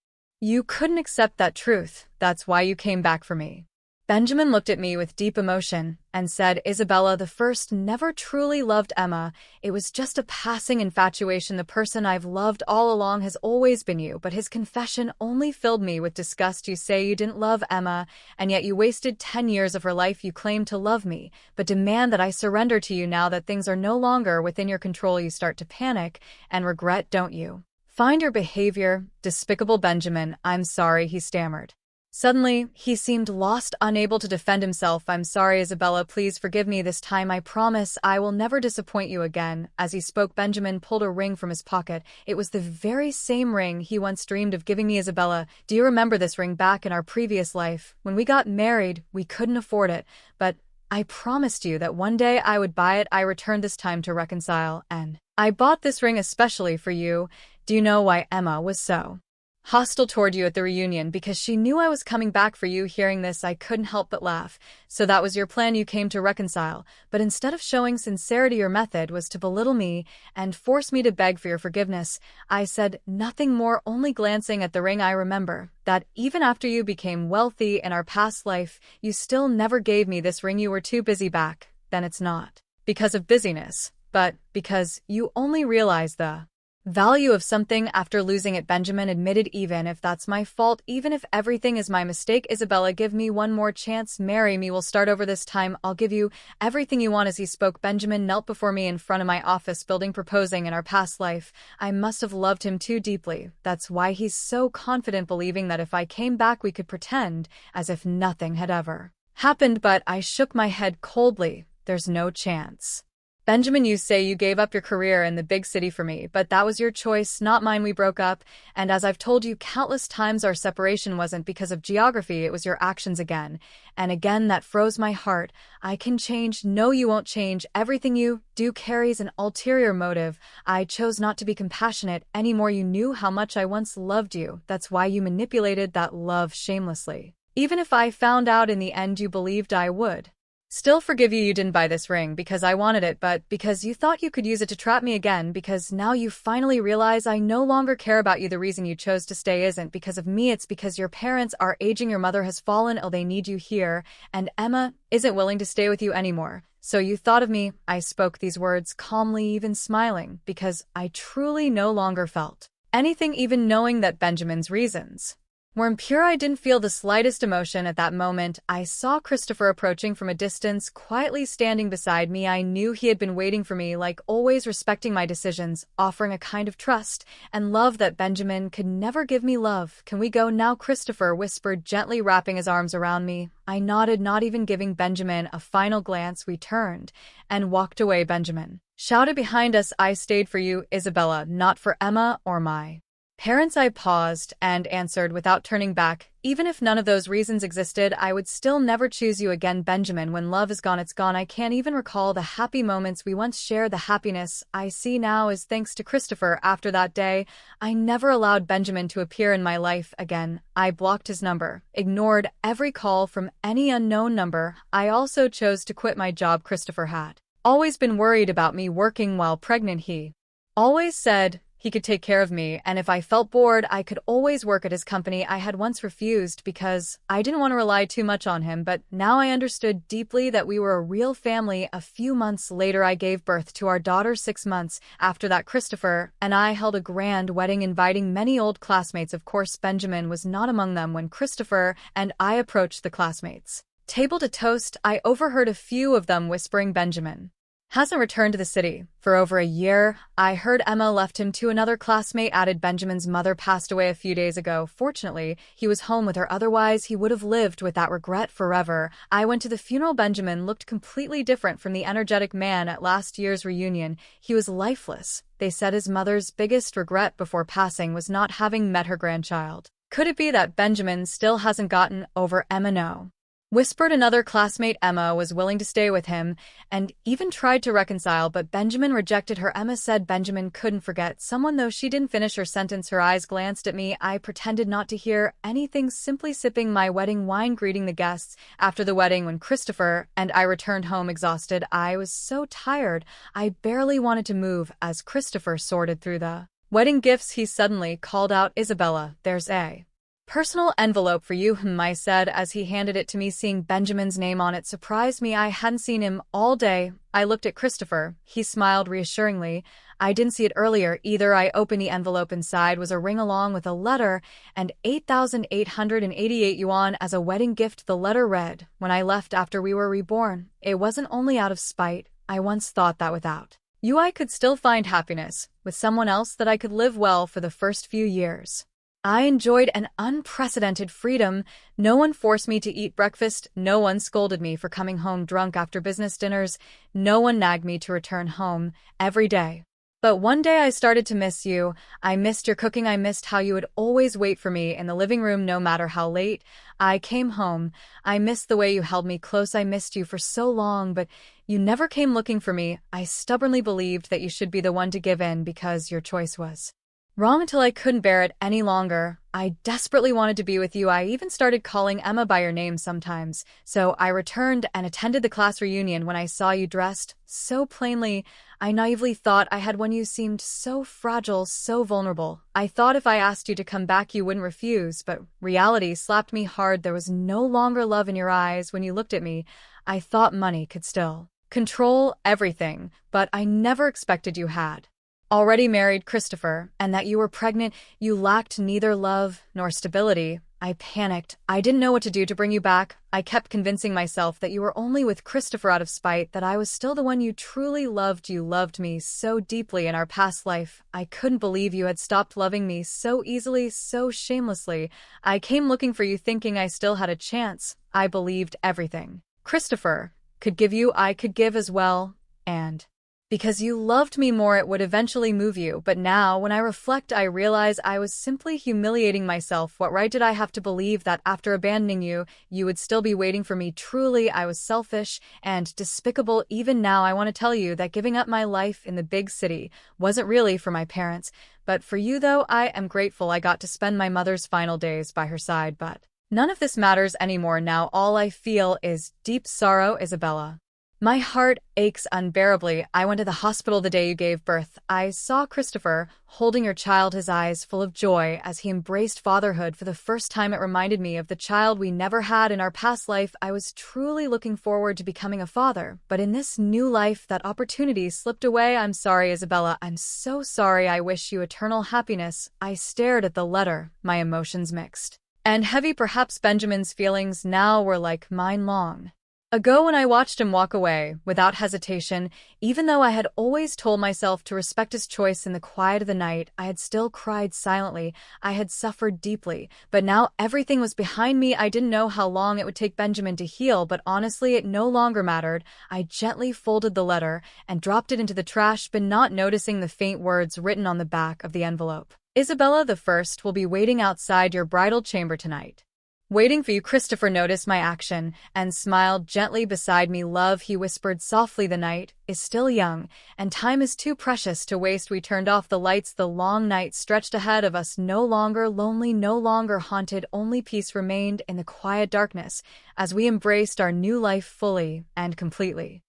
You couldn't accept that truth, that's why you came back for me. Benjamin looked at me with deep emotion and said, Isabella the first never truly loved Emma. It was just a passing infatuation. The person I've loved all along has always been you, but his confession only filled me with disgust. You say you didn't love Emma, and yet you wasted 10 years of her life. You claim to love me, but demand that I surrender to you. Now that things are no longer within your control, you start to panic and regret, don't you? Find your behavior despicable. Benjamin, I'm sorry, he stammered. Suddenly, he seemed lost, unable to defend himself. I'm sorry, Isabella, please forgive me this time. I promise I will never disappoint you again. As he spoke, Benjamin pulled a ring from his pocket. It was the very same ring he once dreamed of giving me. Isabella, do you remember this ring? Back in our previous life, when we got married, we couldn't afford it, but I promised you that one day I would buy it. I returned this time to reconcile, and I bought this ring especially for you. Do you know why Emma was so hostile toward you at the reunion? Because she knew I was coming back for you. Hearing this, I couldn't help but laugh. So that was your plan. You came to reconcile, but instead of showing sincerity, your method was to belittle me and force me to beg for your forgiveness. I said nothing more, only glancing at the ring. I remember that even after you became wealthy in our past life, you still never gave me this ring. You were too busy back then. It's not because of busyness, but because you only realize the value of something after losing it. Benjamin admitted, even if that's my fault, even if everything is my mistake, Isabella, give me one more chance. Marry me. We'll start over this time. I'll give you everything you want. As he spoke, Benjamin knelt before me in front of my office building, proposing in our past life. I must have loved him too deeply. That's why he's so confident, believing that if I came back we could pretend as if nothing had ever happened. But I shook my head coldly. There's no chance. Benjamin, you say you gave up your career in the big city for me, but that was your choice, not mine. We broke up, and as I've told you countless times, our separation wasn't because of geography, it was your actions again. And again, that froze my heart. I can change. No, you won't change. Everything you do carries an ulterior motive. I chose not to be compassionate anymore. You knew how much I once loved you. That's why you manipulated that love shamelessly. Even if I found out in the end, you believed I would still forgive you. You didn't buy this ring because I wanted it, but because you thought you could use it to trap me again, because now you finally realize I no longer care about you. The reason you chose to stay isn't because of me, it's because your parents are aging, your mother has fallen ill, they need you here, and Emma isn't willing to stay with you anymore. So you thought of me. I spoke these words calmly, even smiling, because I truly no longer felt anything, even knowing that Benjamin's reasons Where pure I didn't feel the slightest emotion at that moment. I saw Christopher approaching from a distance, quietly standing beside me. I knew he had been waiting for me, like always respecting my decisions, offering a kind of trust and love that Benjamin could never give me. Love, can we go now? Christopher whispered, gently wrapping his arms around me. I nodded, not even giving Benjamin a final glance. We turned and walked away. Benjamin shouted behind us, I stayed for you, Isabella, not for Emma or my parents. I paused and answered without turning back. Even if none of those reasons existed, I would still never choose you again. Benjamin, when love is gone, it's gone. I can't even recall the happy moments we once shared. The happiness I see now is thanks to Christopher. After that day, I never allowed Benjamin to appear in my life again. I blocked his number, ignored every call from any unknown number. I also chose to quit my job. Christopher had always been worried about me working while pregnant. He always said he could take care of me, and if I felt bored, I could always work at his company. I had once refused because I didn't want to rely too much on him, but now I understood deeply that we were a real family. A few months later, I gave birth to our daughter. 6 months after that, Christopher and I held a grand wedding, inviting many old classmates. Of course, Benjamin was not among them. When Christopher and I approached the classmates' table to toast, I overheard a few of them whispering, Benjamin hasn't returned to the city for over a year. I heard Emma left him to another classmate. Added, Benjamin's mother passed away a few days ago. Fortunately, he was home with her. Otherwise, he would have lived with that regret forever. I went to the funeral. Benjamin looked completely different from the energetic man at last year's reunion. He was lifeless. They said his mother's biggest regret before passing was not having met her grandchild. Could it be that Benjamin still hasn't gotten over Emma? No, whispered another classmate. Emma was willing to stay with him and even tried to reconcile, but Benjamin rejected her. Emma said Benjamin couldn't forget someone, though she didn't finish her sentence. Her eyes glanced at me. I pretended not to hear anything, simply sipping my wedding wine, greeting the guests. After the wedding, when Christopher and I returned home exhausted, I was so tired I barely wanted to move. As Christopher sorted through the wedding gifts, he suddenly called out, Isabella, there's a personal envelope for you, I said as he handed it to me. Seeing Benjamin's name on it surprised me. I hadn't seen him all day. I looked at Christopher. He smiled reassuringly. I didn't see it earlier either. I opened the envelope. Inside was a ring along with a letter and 8,888 yuan as a wedding gift. The letter read, when I left after we were reborn, it wasn't only out of spite. I once thought that without you I could still find happiness with someone else, that I could live well for the first few years. I enjoyed an unprecedented freedom. No one forced me to eat breakfast. No one scolded me for coming home drunk after business dinners. No one nagged me to return home every day. But one day I started to miss you. I missed your cooking. I missed how you would always wait for me in the living room no matter how late I came home. I missed the way you held me close. I missed you for so long, but you never came looking for me. I stubbornly believed that you should be the one to give in because your choice was wrong, until I couldn't bear it any longer. I desperately wanted to be with you. I even started calling Emma by your name sometimes. So I returned and attended the class reunion. When I saw you dressed so plainly, I naively thought I had one. You seemed so fragile, so vulnerable. I thought if I asked you to come back, you wouldn't refuse, but reality slapped me hard. There was no longer love in your eyes when you looked at me. I thought money could still control everything, but I never expected you had already married Christopher, and that you were pregnant. You lacked neither love nor stability. I panicked. I didn't know what to do to bring you back. I kept convincing myself that you were only with Christopher out of spite, that I was still the one you truly loved. You loved me so deeply in our past life. I couldn't believe you had stopped loving me so easily, so shamelessly. I came looking for you, thinking I still had a chance. I believed everything Christopher could give you, I could give as well, and because you loved me more, it would eventually move you. But now, when I reflect, I realize I was simply humiliating myself. What right did I have to believe that after abandoning you, you would still be waiting for me? Truly, I was selfish and despicable. Even now, I want to tell you that giving up my life in the big city wasn't really for my parents, but for you. Though I am grateful I got to spend my mother's final days by her side, but none of this matters anymore now. All I feel is deep sorrow, Isabella. My heart aches unbearably. I went to the hospital the day you gave birth. I saw Christopher holding your child, his eyes full of joy as he embraced fatherhood for the first time. It reminded me of the child we never had in our past life. I was truly looking forward to becoming a father, but in this new life, that opportunity slipped away. I'm sorry, Isabella. I'm so sorry. I wish you eternal happiness. I stared at the letter, my emotions mixed. And heavy perhaps Benjamin's feelings now were like mine long ago when I watched him walk away, without hesitation. Even though I had always told myself to respect his choice in the quiet of the night, I had still cried silently. I had suffered deeply, but now everything was behind me. I didn't know how long it would take Benjamin to heal, but honestly, it no longer mattered. I gently folded the letter and dropped it into the trash bin, not noticing the faint words written on the back of the envelope. Isabella the First will be waiting outside your bridal chamber tonight. Waiting for you. Christopher noticed my action and smiled gently beside me. Love, he whispered softly, the night is still young, and time is too precious to waste. We turned off the lights. The long night stretched ahead of us, no longer lonely, no longer haunted. Only peace remained in the quiet darkness as we embraced our new life fully and completely.